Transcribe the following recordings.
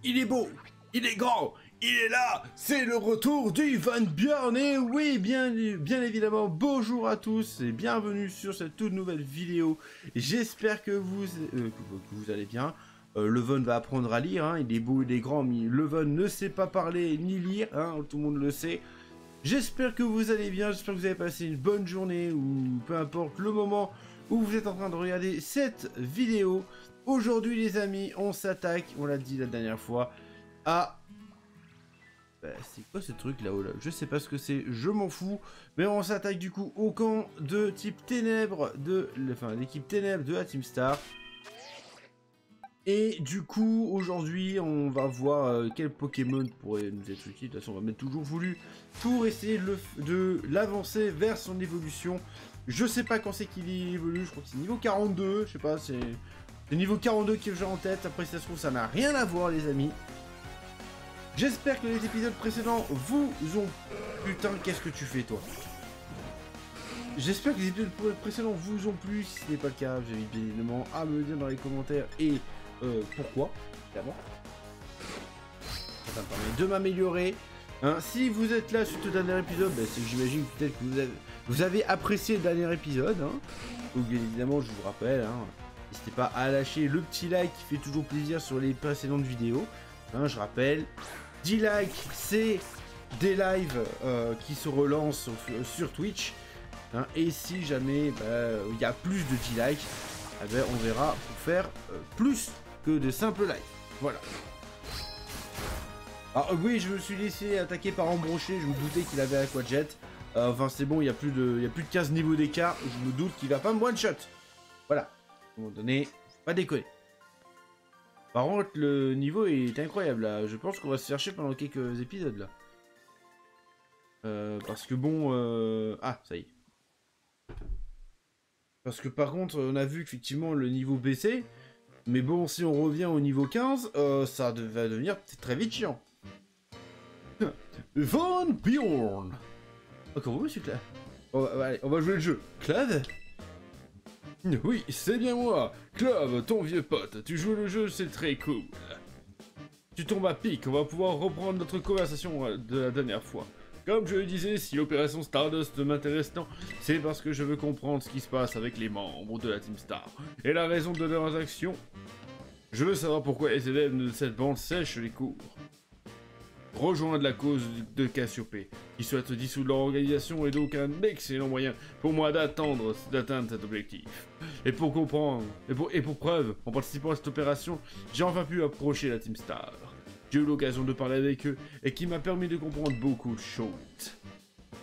il est beau, il est grand, il est là, c'est le retour du Van Björn. Et oui, bien évidemment, bonjour à tous et bienvenue sur cette toute nouvelle vidéo. J'espère que vous allez bien. Le Von va apprendre à lire, hein. Il est beau, il est grand, mais le Von ne sait pas parler ni lire, hein. Tout le monde le sait. J'espère que vous allez bien, j'espère que vous avez passé une bonne journée ou peu importe le moment où vous êtes en train de regarder cette vidéo. Aujourd'hui les amis, on s'attaque, on l'a dit la dernière fois, à... c'est quoi ce truc là-haut là? Je sais pas ce que c'est, je m'en fous. Mais on s'attaque du coup au camp de type ténèbres de... Enfin, l'équipe ténèbres de la Team Star. Et du coup, aujourd'hui, on va voir quel Pokémon pourrait nous être utile. De toute façon, on va mettre toujours voulu pour essayer de l'avancer vers son évolution. Je sais pas quand c'est qu'il évolue, je crois que c'est niveau 42, je sais pas, c'est le niveau 42 qui est déjà en tête. Après, si ça se trouve, ça n'a rien à voir, les amis. J'espère que les épisodes précédents vous ont... Putain, qu'est-ce que tu fais, toi? J'espère que les épisodes précédents vous ont plu. Si ce n'est pas le cas, vous invite bien évidemment à me le dire dans les commentaires et... pourquoi, évidemment. Ça me permet de m'améliorer. Hein, si vous êtes là sur le dernier épisode, bah, c'est que j'imagine peut-être que vous avez apprécié le dernier épisode. Hein. Donc bien évidemment, je vous rappelle, hein, n'hésitez pas à lâcher le petit like qui fait toujours plaisir sur les précédentes vidéos. Hein, je rappelle, 10 likes, c'est des lives qui se relancent sur Twitch. Hein, et si jamais il y a plus de 10 likes, eh ben, on verra pour faire plus que de simples likes. Voilà. Alors oui, je me suis laissé attaquer par Embroché, je me doutais qu'il avait Aquajet. Enfin c'est bon, il y a plus de 15 niveaux d'écart, je me doute qu'il va pas me one shot. Voilà. À un moment donné, faut pas déconner. Par contre, le niveau est incroyable là. Je pense qu'on va se chercher pendant quelques épisodes là. Parce que bon... Ah, ça y est. Parce que par contre, on a vu qu'effectivement le niveau baissait. Mais bon, si on revient au niveau 15, ça va devenir très vite chiant. Van Björn. Oh, comment vous, celui-là? Allez, on va jouer le jeu. Clave? Oui, c'est bien moi. Clave, ton vieux pote. Tu joues le jeu, c'est très cool. Tu tombes à pic, on va pouvoir reprendre notre conversation de la dernière fois. Comme je le disais, si l'opération Stardust m'intéresse tant, c'est parce que je veux comprendre ce qui se passe avec les membres de la Team Star et la raison de leurs actions. Je veux savoir pourquoi les élèves de cette bande sèchent les cours. Rejoindre la cause de Cassiopée, qui souhaite dissoudre leur organisation, est donc un excellent moyen pour moi d'atteindre cet objectif. Et pour comprendre, et pour preuve, en participant à cette opération, j'ai enfin pu approcher la Team Star. J'ai eu l'occasion de parler avec eux et qui m'a permis de comprendre beaucoup de choses.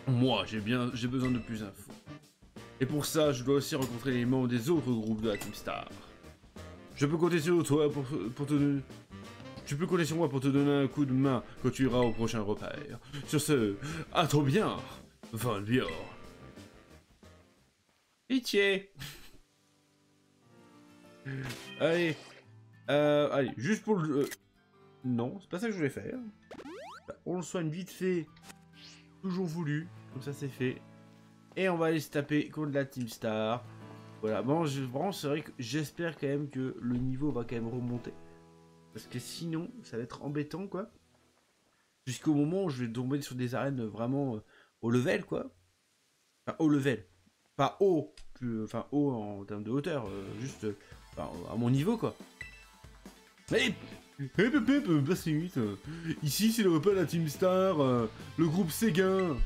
Moi, j'ai besoin de plus d'infos. Et pour ça, je dois aussi rencontrer les membres des autres groupes de la Team Star. Je peux compter sur toi pour te... Tu peux compter sur moi pour te donner un coup de main quand tu iras au prochain repère. Sur ce, à trop bien, Van Björn. Pitié. Allez, allez, juste pour le... Non, c'est pas ça que je voulais faire. On le soigne vite fait. Toujours voulu. Comme ça, c'est fait. Et on va aller se taper contre la Team Star. Voilà. Bon, vraiment, c'est vrai que j'espère quand même que le niveau va quand même remonter. Parce que sinon, ça va être embêtant, quoi. Jusqu'au moment où je vais tomber sur des arènes vraiment au level, quoi. Enfin, au level. Pas haut. Enfin, haut en termes de hauteur. Juste à mon niveau, quoi. Mais... passez vite. Ici, c'est le repas de la Team Star, le groupe Séguin.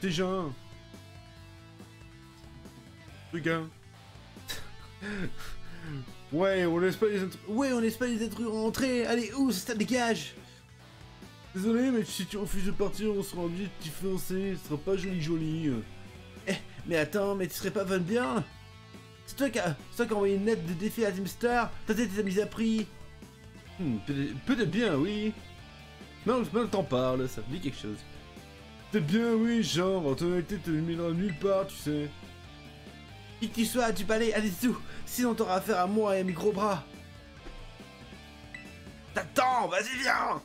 Séguin. Séguin. Ouais, on laisse pas les intrus rentrer. Allez, ça dégage. Désolé, mais si tu refuses de partir, on sera obligé de t'y financer. Ce sera pas joli. Mais attends, mais tu serais pas Van Björn? C'est toi qui a envoyé une lettre de défi à Team Star. Ta tête est mise à prix. Peut-être bien, oui. Non, t'en parle, ça me dit quelque chose. Peut-être bien, oui, genre, ton honnêteté te mènera nulle part, tu sais. Qui que tu sois, tu peux aller dessous, sinon t'auras affaire à moi et à mes gros bras. T'attends, vas-y, viens.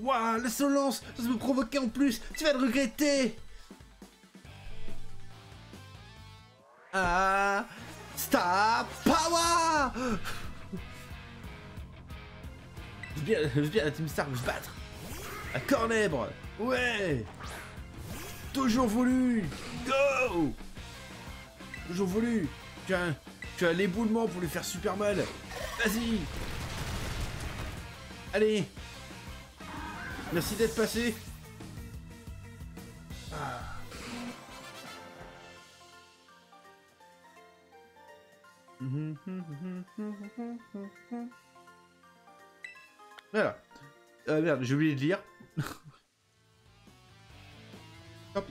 Ouah, l'insolence, ça me provoquer en plus, tu vas le regretter. Ah, Star Power. J'ose bien la Team Star veut se battre. À Cornèbre. Ouais. Toujours voulu. Go. Toujours voulu. Tu as l'éboulement pour lui faire super mal. Vas-y. Allez. Merci d'être passé. Ah. Voilà. Merde, j'ai oublié de lire. Hop.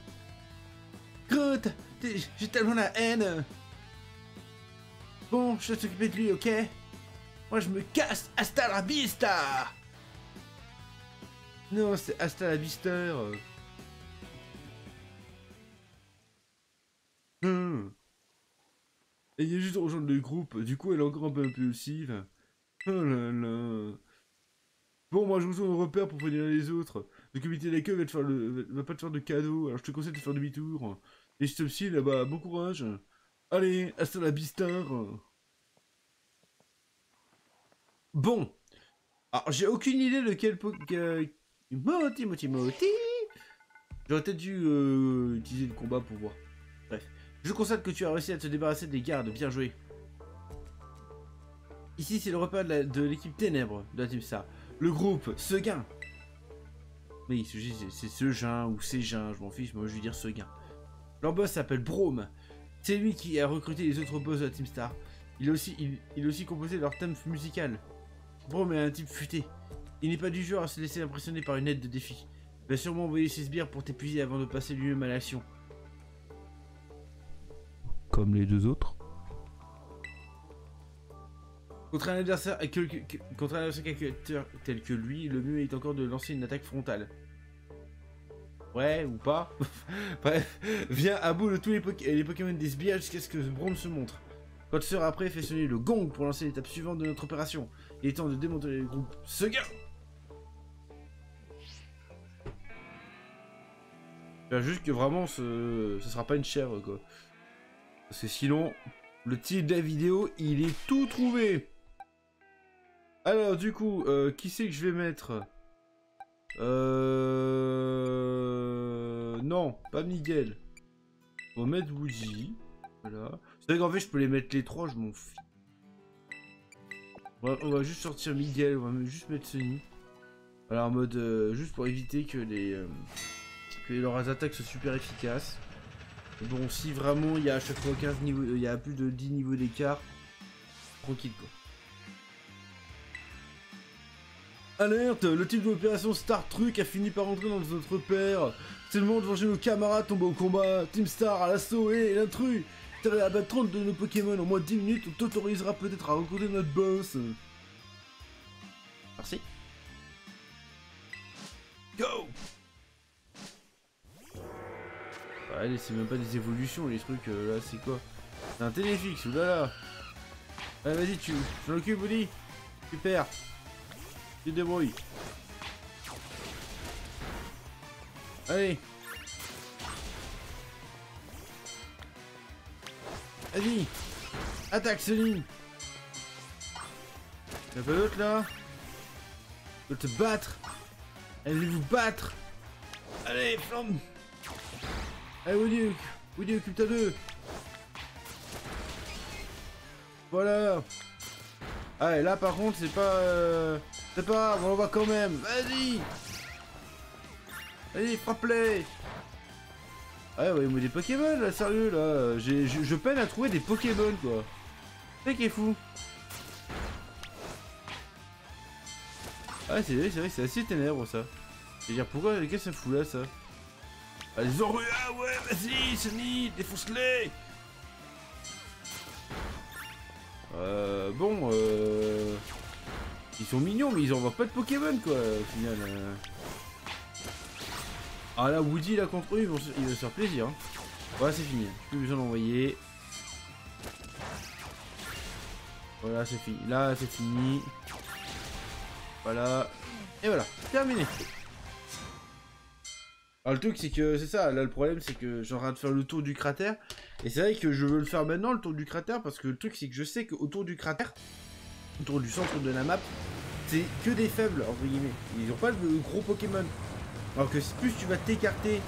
Groot, j'ai tellement la haine. Bon, je vais t'occuper de lui, ok? Moi, je me casse. Hasta la vista. Non, c'est hasta la vista. Et il y a juste de rejoindre le groupe. Du coup, elle est encore un peu impulsive. Oh là là. Bon, moi je retourne au repère pour prévenir les autres. Le comité d'accueil va pas te faire de cadeaux, alors je te conseille de faire demi-tour. Et je te psy là-bas, bon courage. Allez, hasta la vista. Bon. Alors, j'ai aucune idée de quel Moti. J'aurais peut-être dû utiliser le combat pour voir. Bref. Je constate que tu as réussi à te débarrasser des gardes, bien joué. Ici, c'est le repas de l'équipe Ténèbres de la Team Star. Le groupe Seguin. Oui, c'est Seguin ou Ségin, je m'en fiche, moi je vais dire Seguin. Leur boss s'appelle Brome. C'est lui qui a recruté les autres boss de la Team Star. Il a aussi composé leur thème musical. Brome est un type futé. Il n'est pas du genre à se laisser impressionner par une aide de défi. Il va sûrement envoyer ses sbires pour t'épuiser avant de passer lui-même à l'action. Comme les deux autres. Contre un adversaire tel que lui, le mieux est encore de lancer une attaque frontale. Ouais, ou pas. Bref, viens à bout de tous les Pokémon des sbires jusqu'à ce que Brome se montre. Quand tu seras prêt, fais sonner le gong pour lancer l'étape suivante de notre opération. Il est temps de démanteler le groupe Seguin. Juste que vraiment, ce sera pas une chèvre, quoi. Parce que sinon, le titre de la vidéo, il est tout trouvé. Alors, du coup, qui c'est que je vais mettre? Non, pas Miguel. On va mettre Woody. Voilà. C'est vrai qu'en fait, je peux les mettre les trois, je m'en fiche. On va juste sortir Miguel, on va juste mettre Sonny. Voilà, en mode, juste pour éviter que leurs attaques soient super efficaces. Bon, si vraiment il y a à chaque fois 15 niveaux, il y a plus de 10 niveaux d'écart, tranquille quoi. Alerte, le type de l'opération Star Truc a fini par entrer dans notre repère. C'est le moment de venger nos camarades tombés au combat. Team Star à l'assaut et l'intrus. T'arrives à battre 30 de nos Pokémon en moins de 10 minutes, on t'autorisera peut-être à rencontrer notre boss. Merci. Go! Allez, c'est même pas des évolutions, les trucs, là, c'est quoi? C'est un téléfixe, oulala! Allez, vas-y, tu t'en occupes, Woody? Super! Tu te débrouilles. Allez! Vas-y! Attaque, Céline! Y'a pas d'autre, là? Je veux te battre! Allez, vous battre! Allez, flambe! Allez, Woody, occupe-toi d'eux. Voilà. Ah, et là, par contre, c'est pas grave, on le voit quand même. Vas-y. Allez, frappe-les. Ah ouais, mais des Pokémon, là, sérieux, là. Je peine à trouver des Pokémon, quoi. C'est qui est fou. Ah, c'est vrai, c'est assez ténèbre, ça. Je veux dire, pourquoi, qu'est-ce que ça fout, là, ça? Allez, Zorua, ouais, vas-y, Sonny, défonce-les. Bon, ils sont mignons, mais ils envoient pas de Pokémon, quoi, au final. Ah là, Woody, là, contre eux, il va se faire plaisir. Hein. Voilà, c'est fini, plus besoin d'envoyer. Voilà, c'est fini. Là, c'est fini. Voilà. Et voilà, terminé. Alors le truc c'est que c'est ça, là le problème c'est que j'ai en train de faire le tour du cratère. Et c'est vrai que je veux le faire maintenant le tour du cratère parce que le truc c'est que je sais qu'autour du cratère, autour du centre de la map, c'est que des faibles, entre guillemets. Ils ont pas de gros Pokémon. Alors que plus tu vas t'écarter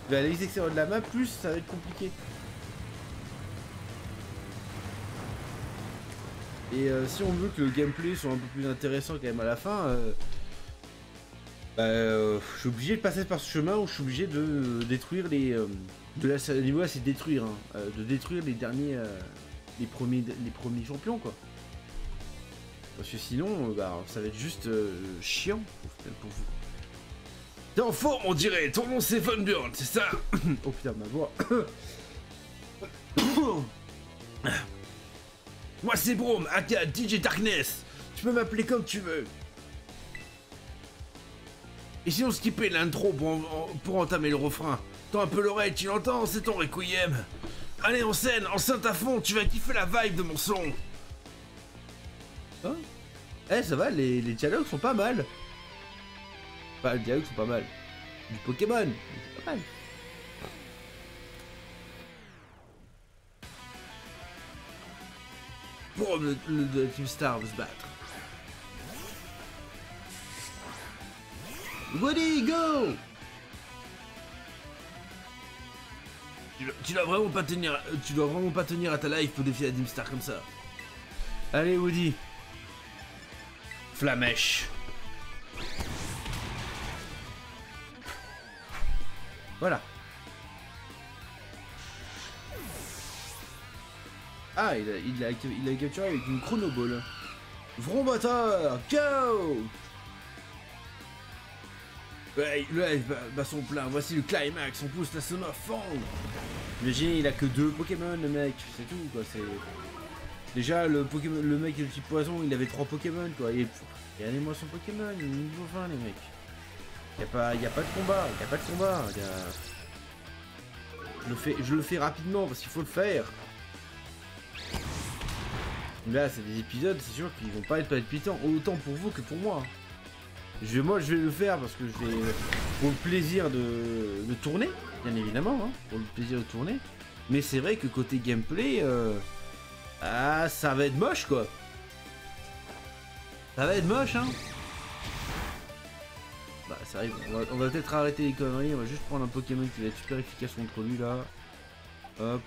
vers l'extérieur de la map, plus ça va être compliqué. Et si on veut que le gameplay soit un peu plus intéressant quand même à la fin, je suis obligé de passer par ce chemin où je suis obligé de détruire les... le niveau là c'est détruire, hein, de détruire les derniers... les premiers champions quoi. Parce que sinon, ça va être juste chiant pour vous. T'es en forme on dirait, ton nom c'est Funburn, c'est ça? Oh putain ma voix. Moi c'est Braum, aka DJ Darkness. Tu peux m'appeler comme tu veux. Et si on skippait l'intro pour entamer le refrain? Tends un peu l'oreille, tu l'entends, c'est ton requiem. Allez en scène, enceinte à fond, tu vas kiffer la vibe de mon son. Hein? Eh ça va, les dialogues sont pas mal. Enfin les dialogues sont pas mal. Du Pokémon, c'est pas mal. Pour le Team Star veut se battre. Woody, go! Tu dois vraiment pas tenir à ta life pour défier la Team Star comme ça. Allez Woody. Flamèche. Voilà. Ah, il a capturé avec une chronoball. Vrombata, go! Ouais, le live bat son plein. Voici le climax. On pousse la somme à fond. Imagine, il a que 2 Pokémon, le mec. C'est tout, quoi. C'est déjà le Pokémon, le mec le petit poison, il avait 3 Pokémon, quoi. Et regardez-moi son Pokémon, il est niveau 20, les mecs. Y a pas de combat. Je le fais rapidement parce qu'il faut le faire. Là, c'est des épisodes, c'est sûr qu'ils vont pas être palpitants, autant pour vous que pour moi. Moi, je vais le faire parce que je vais pour le plaisir de tourner, bien évidemment, hein, pour le plaisir de tourner. Mais c'est vrai que côté gameplay, ça va être moche, quoi. Ça va être moche, hein. Bah, ça arrive. On va peut-être arrêter les conneries. On va juste prendre un Pokémon qui va être super efficace contre lui là. Hop,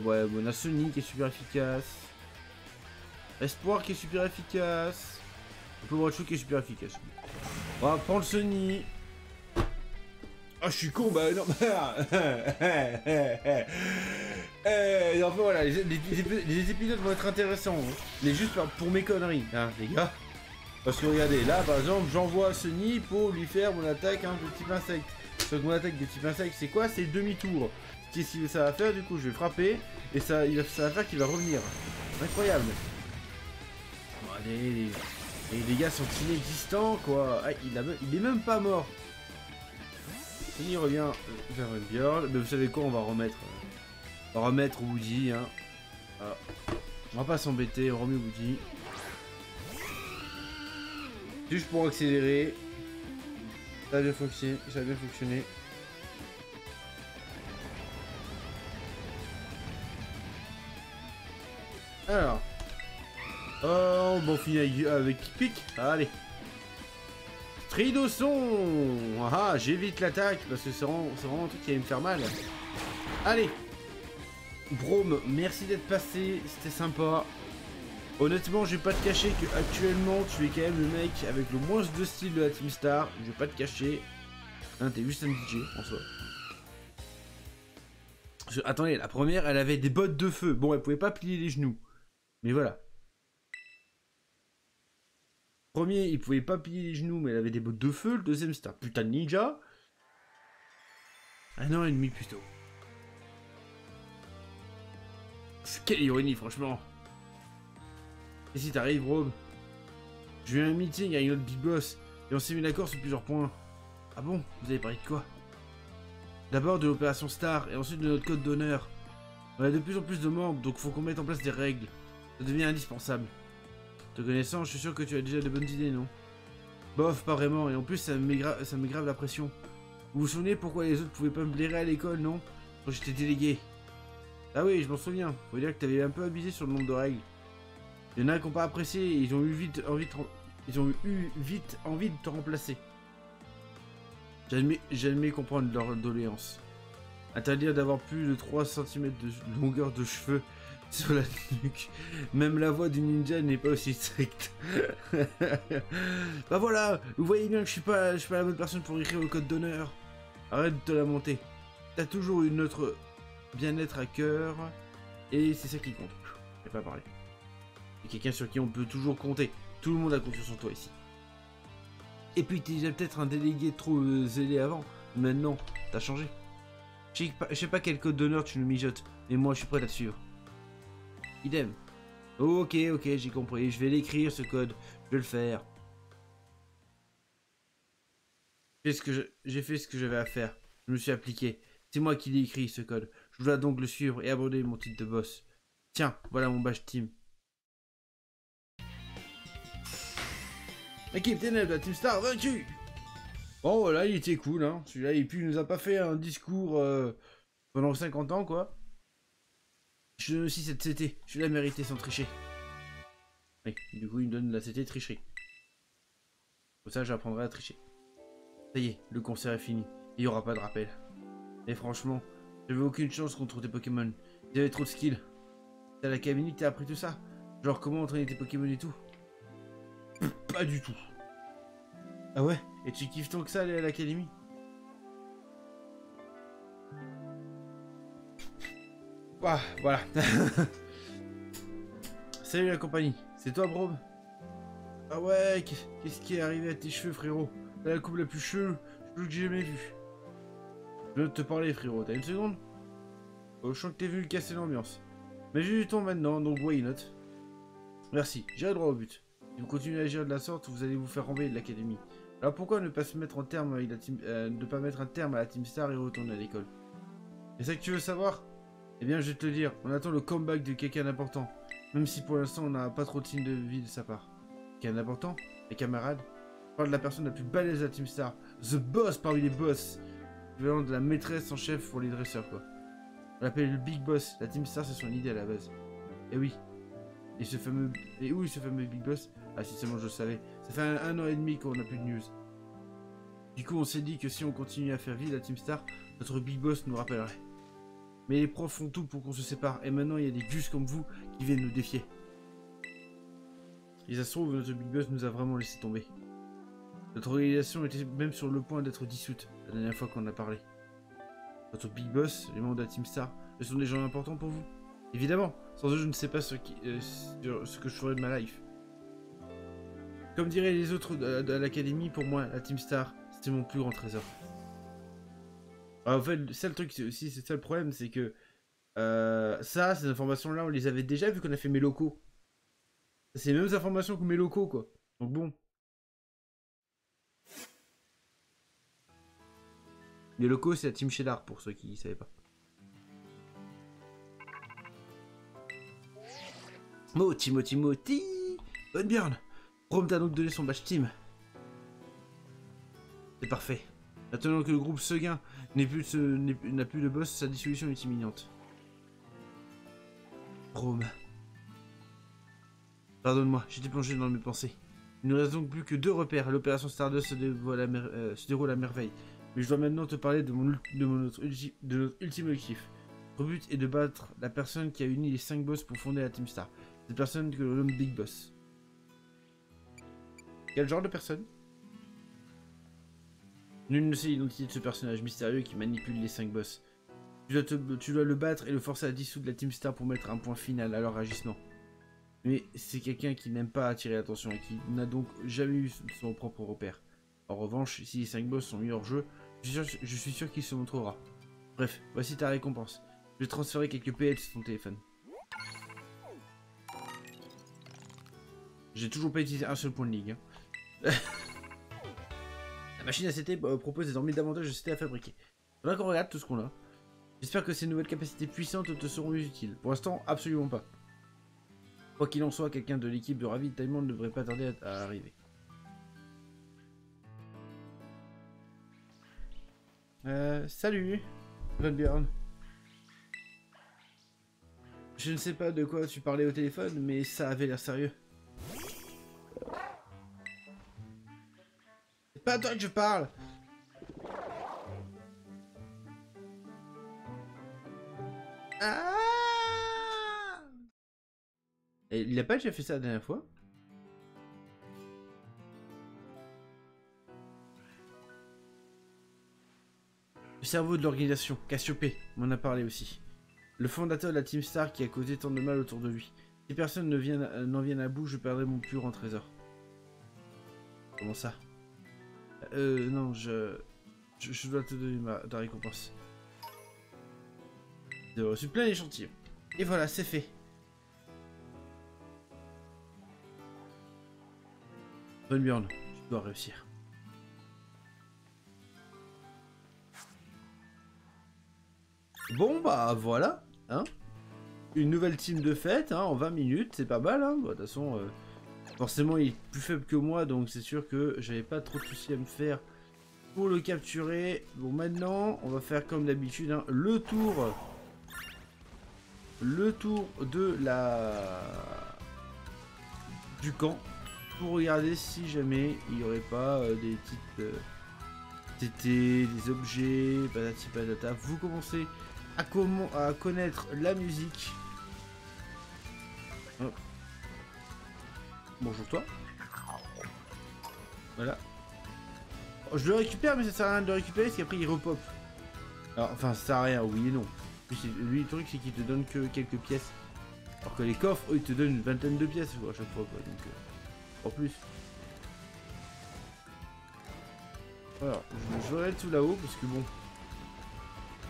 ouais, on a Sonic qui est super efficace. Espoir qui est super efficace. Pokémon qui est super efficace. On va prendre Sony. Ah, je suis con, bah non. Enfin voilà, les épisodes vont être intéressants. Hein. Mais juste pour mes conneries, hein, les gars. Parce que regardez, là par exemple, j'envoie Sony pour lui faire mon attaque de type insecte. Sauf que mon attaque de type insecte, c'est quoi? C'est demi-tour. Qu'est-ce que ça va faire? Du coup, je vais frapper. Et ça va faire qu'il va revenir. Incroyable. Bon, allez. Et les gars sont inexistants quoi. Ah, il est même pas mort. Il revient vers une Bjorn. Mais vous savez quoi, on va remettre Woody. Hein. Ah. On va pas s'embêter, on remet Woody. Juste pour accélérer. Ça a bien fonctionné. Alors. Oh, bon, on finit avec Pic. Allez. Tridosson. Ah, j'évite l'attaque parce que c'est vraiment un truc qui va me faire mal. Allez. Braum, merci d'être passé. C'était sympa. Honnêtement, je vais pas te cacher que actuellement tu es quand même le mec avec le moins de style de la Team Star. Je vais pas te cacher. Hein, t'es juste un DJ en soi. Attendez, la première, elle avait des bottes de feu. Bon, elle pouvait pas plier les genoux. Mais voilà. Premier, il pouvait pas plier les genoux, mais elle avait des bottes de feu. Le deuxième, c'était un putain de ninja. 1 an et demi plutôt. Quelle ironie, franchement. Et si t'arrives, Braum? J'ai eu un meeting avec notre big boss et on s'est mis d'accord sur plusieurs points. Ah bon? Vous avez parlé de quoi? D'abord de l'opération Star et ensuite de notre code d'honneur. On a de plus en plus de membres, donc faut qu'on mette en place des règles. Ça devient indispensable. Te connaissant, je suis sûr que tu as déjà de bonnes idées, non? Bof, pas vraiment, et en plus ça me met grave la pression. Vous vous souvenez pourquoi les autres pouvaient pas me blairer à l'école, non? Quand j'étais délégué. Ah oui, je m'en souviens. Faut dire que t'avais un peu abusé sur le nombre de règles. Il y en a qui n'ont pas apprécié et ils ont eu vite envie de... ils ont eu vite envie de te remplacer. J'admets comprendre leur doléance. Interdire d'avoir plus de 3 cm de longueur de cheveux sur la nuque. Même la voix du ninja n'est pas aussi stricte. Bah voilà, vous voyez bien que je suis pas la bonne personne pour écrire le code d'honneur. Arrête de te lamenter. T'as toujours eu notre bien-être à cœur. Et c'est ça qui compte. Je vais pas parler. C'est quelqu'un sur qui on peut toujours compter. Tout le monde a confiance en toi ici. Et puis t'es peut-être un délégué trop zélé avant. Maintenant, t'as changé. Je sais pas quel code d'honneur tu nous mijotes, mais moi je suis prêt à te suivre. Idem. Ok, j'ai compris. Je vais l'écrire ce code. Je vais le faire. J'ai fait ce que j'avais à faire. Je me suis appliqué. C'est moi qui l'ai écrit ce code. Je dois donc le suivre et aborder mon titre de boss. Tiens, voilà mon badge team. Équipe Ténèbres, la Team Star vaincue. Bon voilà, il était cool hein. Celui-là, et puis il nous a pas fait un discours pendant 50 ans quoi. Je donne aussi cette CT. Je l'ai mérité sans tricher. Oui, du coup il me donne la CT tricherie. Pour ça j'apprendrai à tricher. Ça y est, le concert est fini. Il n'y aura pas de rappel. Et franchement, j'avais aucune chance contre tes Pokémon. Ils avaient trop de skills. C'est à l'académie que t'as appris tout ça? Genre comment entraîner tes Pokémon et tout? Pas du tout. Ah ouais? Et tu kiffes tant que ça aller à l'académie? Ah, voilà. Salut la compagnie. C'est toi, Bro? Ah ouais, qu'est-ce qui est arrivé à tes cheveux, frérot? T'as la coupe la plus chelou que j'ai jamais vue. Je veux te parler, frérot. T'as une seconde? Oh, je sens que t'es venu casser l'ambiance. Mais j'ai du temps maintenant, donc why not? Merci, j'irai droit au but. Si vous continuez à agir de la sorte, vous allez vous faire renvoyer de l'académie. Alors pourquoi ne pas se mettre en terme avec la team, ne pas mettre un terme à la Team Star et retourner à l'école? C'est ça que tu veux savoir? Eh bien, je vais te le dire, on attend le comeback de quelqu'un d'important. Même si pour l'instant, on n'a pas trop de signes de vie de sa part. Quelqu'un d'important? Les camarades? Je parle de la personne la plus balèze de la Team Star. The boss parmi les boss. L'équivalent de la maîtresse en chef pour les dresseurs, quoi. On l'appelle le Big Boss. La Team Star, c'est son idée à la base. Et oui. Et où est ce fameux Big Boss? Ah, si seulement je le savais. Ça fait un an et demi qu'on n'a plus de news. Du coup, on s'est dit que si on continue à faire vivre la Team Star, notre Big Boss nous rappellerait. Mais les profs font tout pour qu'on se sépare. Et maintenant, il y a des gus comme vous qui viennent nous défier. Et ça se trouve, notre Big Boss nous a vraiment laissé tomber. Notre organisation était même sur le point d'être dissoute la dernière fois qu'on a parlé. Notre Big Boss, les membres de la Team Star, ce sont des gens importants pour vous? Évidemment, sans eux je ne sais pas ce que je ferais de ma life. Comme diraient les autres de l'académie, pour moi, la Team Star, c'était mon plus grand trésor. Alors, en fait, ça le truc, c'est aussi, c'est ça le problème, c'est que ces informations-là, on les avait déjà vu qu'on a fait mes locaux. C'est les mêmes informations que mes locaux, quoi. Donc bon. Les locaux, c'est la Team Sheldar, pour ceux qui ne savaient pas. Moti. Bonne Björn. Rome t'a donc donné son badge team. C'est parfait. Maintenant que le groupe Seguin n'a plus de boss, sa dissolution est imminente. Rome. Pardonne-moi, j'étais plongé dans mes pensées. Il ne reste donc plus que 2 repères. L'opération Stardust se déroule à merveille. Mais je dois maintenant te parler de notre ultime objectif. Notre but est de battre la personne qui a uni les 5 boss pour fonder la Team Star. Cette personne que l'on nomme Big Boss. Quel genre de personne? Nul ne sait l'identité de ce personnage mystérieux qui manipule les 5 boss. Tu dois le battre et le forcer à dissoudre la Team Star pour mettre un point final à leur agissement. Mais c'est quelqu'un qui n'aime pas attirer l'attention et qui n'a donc jamais eu son propre repère. En revanche, si les 5 boss sont mis hors jeu, je suis sûr qu'il se montrera. Bref, voici ta récompense. Je vais transférer quelques PL sur ton téléphone. J'ai toujours pas utilisé un seul point de ligue. Hein. La machine à CT propose désormais davantage de CT à fabriquer. Faudra qu'on regarde tout ce qu'on a. J'espère que ces nouvelles capacités puissantes te seront utiles. Pour l'instant, absolument pas. Quoi qu'il en soit, quelqu'un de l'équipe de ravitaillement ne devrait pas tarder à arriver. Salut, Von Björn. Je ne sais pas de quoi tu parlais au téléphone, mais ça avait l'air sérieux. pas à toi que je parle. Ah! Et il a pas déjà fait ça la dernière fois? Le cerveau de l'organisation, Cassiopée, m'en a parlé aussi. Le fondateur de la Team Star qui a causé tant de mal autour de lui. Si personne n'en vienne à bout, je perdrai mon plus grand trésor. Comment ça? Non, je dois te donner ta récompense. J'ai reçu plein d'échantillons. Et voilà, c'est fait. Bonne Bjorn, tu dois réussir. Bon bah voilà, hein. Une nouvelle team de fête, hein, en 20 minutes, c'est pas mal, hein. Bon, de toute façon, forcément il est plus faible que moi, donc c'est sûr que j'avais pas trop de soucis à me faire pour le capturer. Bon, maintenant, on va faire comme d'habitude, hein, le tour de du camp, pour regarder si jamais il n'y aurait pas des petites TT, des objets, patati patata. Vous commencez à connaître la musique. Oh. Bonjour toi. Voilà. Oh, je le récupère, mais ça sert à rien de le récupérer parce qu'après il repop. Alors, enfin, ça sert à rien, oui et non. Lui, le truc, c'est qu'il te donne que quelques pièces. Alors que les coffres, eux, ils te donnent une vingtaine de pièces à chaque fois, quoi. Donc, en plus. Alors, je vais aller tout là-haut parce que bon.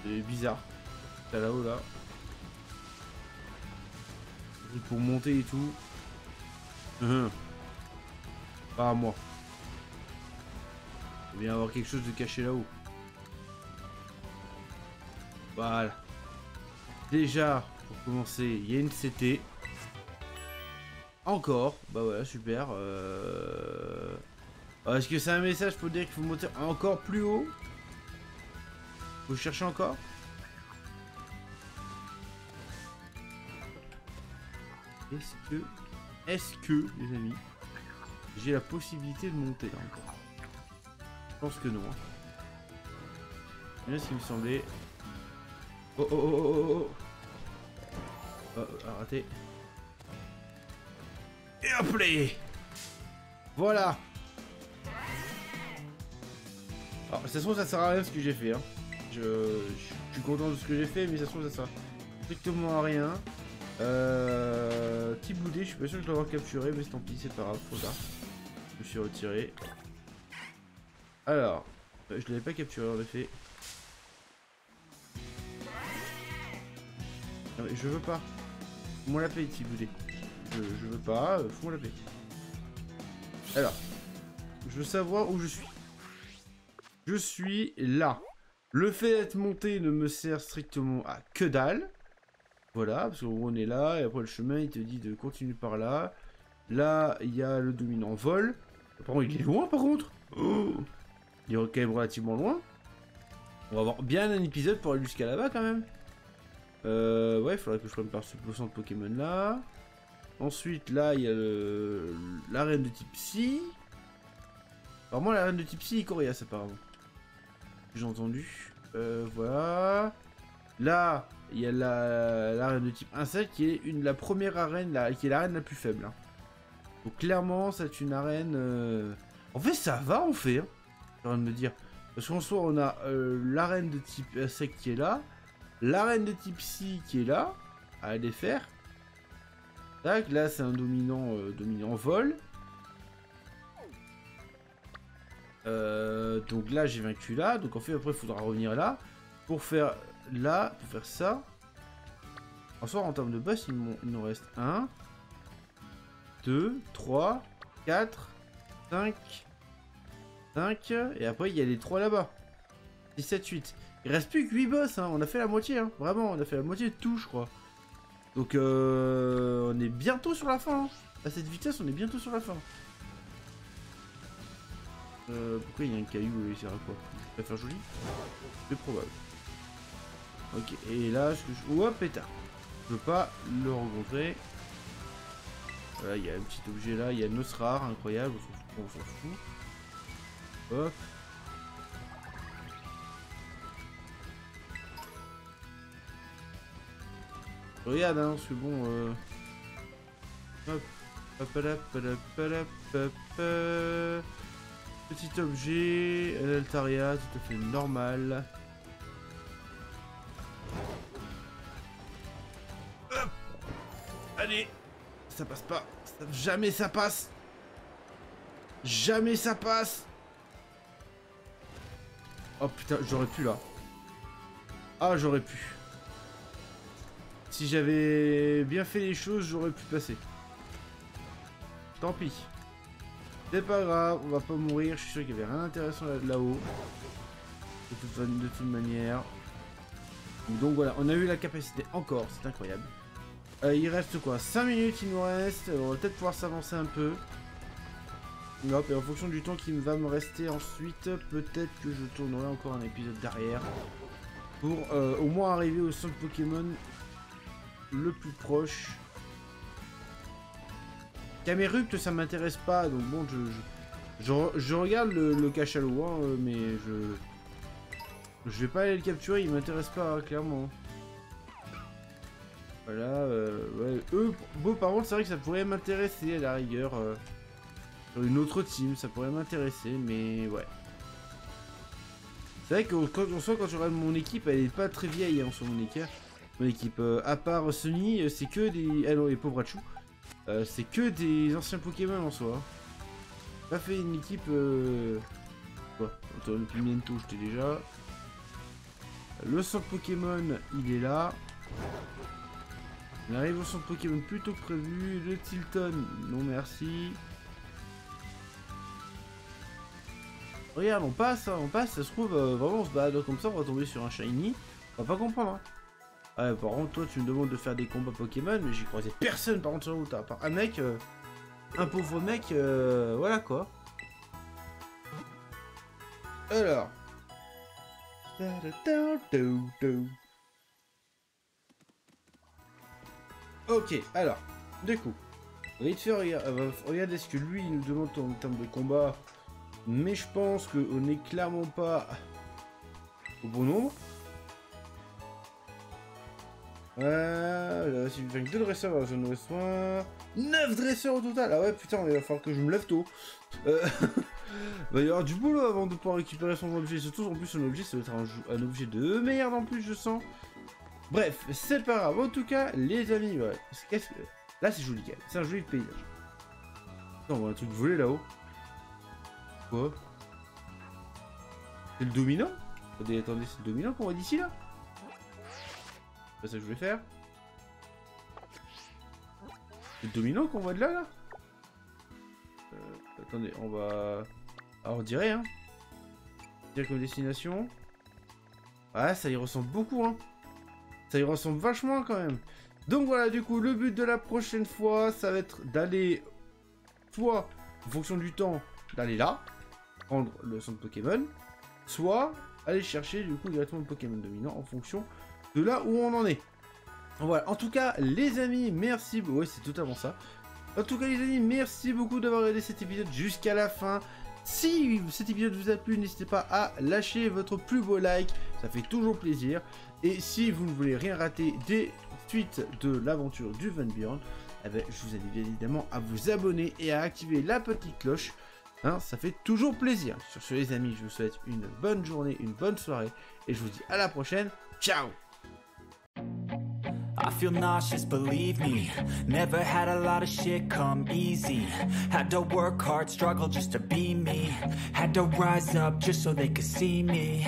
C'est bizarre. T'as là-haut, là. Pour monter et tout. Pas à moi. Il va bien avoir quelque chose de caché là-haut. Voilà. Déjà, pour commencer, il y a une CT. Encore. Bah voilà, super. Est-ce que c'est un message pour dire qu'il faut monter encore plus haut? Faut chercher encore? Est-ce que, les amis, j'ai la possibilité de monter là encore? Je pense que non. C'est bien ce qui me semblait. Oh oh oh oh oh oh, raté. Et hop là. Voilà. Alors, ça se trouve, ça sert à rien ce que j'ai fait. Hein. Je suis content de ce que j'ai fait, mais ça se trouve, ça sert strictement à rien. Petit boudet, je suis pas sûr que je l'avoir capturé, mais tant pis, c'est pas grave, trop tard. Je me suis retiré. Alors, je l'avais pas capturé en effet. Non, mais je veux pas. Fous-moi la paix, petit boudet. Je veux pas, fous-moi la paix. Alors, je veux savoir où je suis. Je suis là. Le fait d'être monté ne me sert strictement à que dalle. Voilà, parce qu'on est là, et après le chemin, il te dit de continuer par là. Là, il y a le dominant vol. Par contre, il est loin, par contre. Oh, il est quand même relativement loin. On va avoir bien un épisode pour aller jusqu'à là-bas, quand même. Ouais, il faudrait que je prépare ce centre Pokémon là. Ensuite, là, il y a l'arène de type Psy. Apparemment, l'arène de type Psy est coriace, apparemment. J'ai entendu. Voilà. Là, il y a l'arène de type insecte qui est la première arène, qui est l'arène la plus faible. Hein. Donc clairement, c'est une arène... En fait, ça va, on fait. Hein, j'ai envie de me dire. Parce qu'en soi, on a l'arène de type insecte qui est là. L'arène de type Psy qui est là. À aller faire. Tac, là, c'est un dominant vol. Donc là, j'ai vaincu là. Donc en fait, après, il faudra revenir là. Pour faire... Là, pour faire ça. En soi, en termes de boss, il nous reste 1, 2, 3, 4, 5. Et après, il y a les 3 là-bas. 6, 7, 8. Il reste plus que 8 boss. Hein. On a fait la moitié. Hein. Vraiment, on a fait la moitié de tout, je crois. Donc, on est bientôt sur la fin. Hein. À cette vitesse, on est bientôt sur la fin. Pourquoi il y a un caillou? Il sert à quoi? Il va faire joli? C'est probable. Ok, et là, oh, pétard. Je veux pas le rencontrer. Voilà, il y a un petit objet là, il y a Nosrar, incroyable, on s'en fout. Hop. Regarde, hein, parce que bon... Hop. Hop, hop, hop, hop, hop, hop. Petit objet, l'Altaria, tout à fait normal. Hop. Allez. Ça passe pas. Jamais ça passe. Jamais ça passe. Oh putain, j'aurais pu là. Ah, j'aurais pu. Si j'avais bien fait les choses, j'aurais pu passer. Tant pis. C'est pas grave, on va pas mourir. Je suis sûr qu'il y avait rien d'intéressant là-haut. De toute manière. Donc voilà, on a eu la capacité encore, c'est incroyable. Il reste quoi? 5 minutes il nous reste. On va peut-être pouvoir s'avancer un peu. Hop, et en fonction du temps qui va me rester ensuite, peut-être que je tournerai encore un épisode derrière. Pour au moins arriver au centre Pokémon le plus proche. Camerupt, ça m'intéresse pas, donc bon, je regarde le cachalot, hein, mais je vais pas aller le capturer, il m'intéresse pas, hein, clairement. Voilà, ouais, eux, bon, par contre, c'est vrai que ça pourrait m'intéresser à la rigueur. Sur une autre team, ça pourrait m'intéresser, mais ouais. C'est vrai que quand je regarde mon équipe, elle est pas très vieille, hein, sur mon équipe. À part Sunny, c'est que des... Ah non, et pauvre Rachou. C'est que des anciens Pokémon en soi. Pas fait une équipe... Quoi? Le Pimiento, j'étais déjà. Le centre Pokémon, il est là. On arrive au centre Pokémon plus tôt que prévu. Le Tilton, non merci. Regarde, on passe, ça se trouve, vraiment on se balade comme ça, on va tomber sur un Shiny. On va pas comprendre, hein. Ouais, par contre, toi, tu me demandes de faire des combats Pokémon, mais j'ai croisé personne par contre sur la route, à part un mec, un pauvre mec, voilà quoi. Alors. Ok, alors, du coup, vite fait, regardez ce que lui il nous demande en termes de combat, mais je pense qu'on n'est clairement pas au bon nombre. Là, si je fais 2 dresseurs dans la zone de soin. 9 dresseurs au total. Ah ouais, putain, il va falloir que je me lève tôt. Va y avoir du boulot avant de pouvoir récupérer son objet. Surtout en plus, son objet, ça va être un objet de merde en plus, je sens. Bref, c'est pas grave. En tout cas, les amis, ouais. Là, c'est joli, c'est un joli paysage. Attends, on voit un truc volé là-haut. Quoi? C'est le dominant? Attendez, c'est le dominant qu'on voit d'ici là? C'est ça que je vais faire. C'est le dominant qu'on voit de là, attendez, on va... Ah, on dirait, hein. Dire comme destination. Ah, ça y ressemble beaucoup, hein. Ça y ressemble vachement, quand même. Donc voilà, du coup, le but de la prochaine fois, ça va être d'aller... Soit, en fonction du temps, d'aller là, prendre le centre Pokémon, soit aller chercher, du coup, directement le Pokémon dominant en fonction de là où on en est. Voilà, en tout cas, les amis, merci... Ouais, c'est totalement ça. En tout cas, les amis, merci beaucoup d'avoir regardé cet épisode jusqu'à la fin. Si cet épisode vous a plu, n'hésitez pas à lâcher votre plus beau like, ça fait toujours plaisir. Et si vous ne voulez rien rater des suites de l'aventure du Van Buren, eh ben, je vous invite bien évidemment à vous abonner et à activer la petite cloche. Hein, ça fait toujours plaisir. Sur ce, les amis, je vous souhaite une bonne journée, une bonne soirée. Et je vous dis à la prochaine. Ciao! I feel nauseous, believe me. Never had a lot of shit come easy. Had to work hard, struggle just to be me. Had to rise up just so they could see me.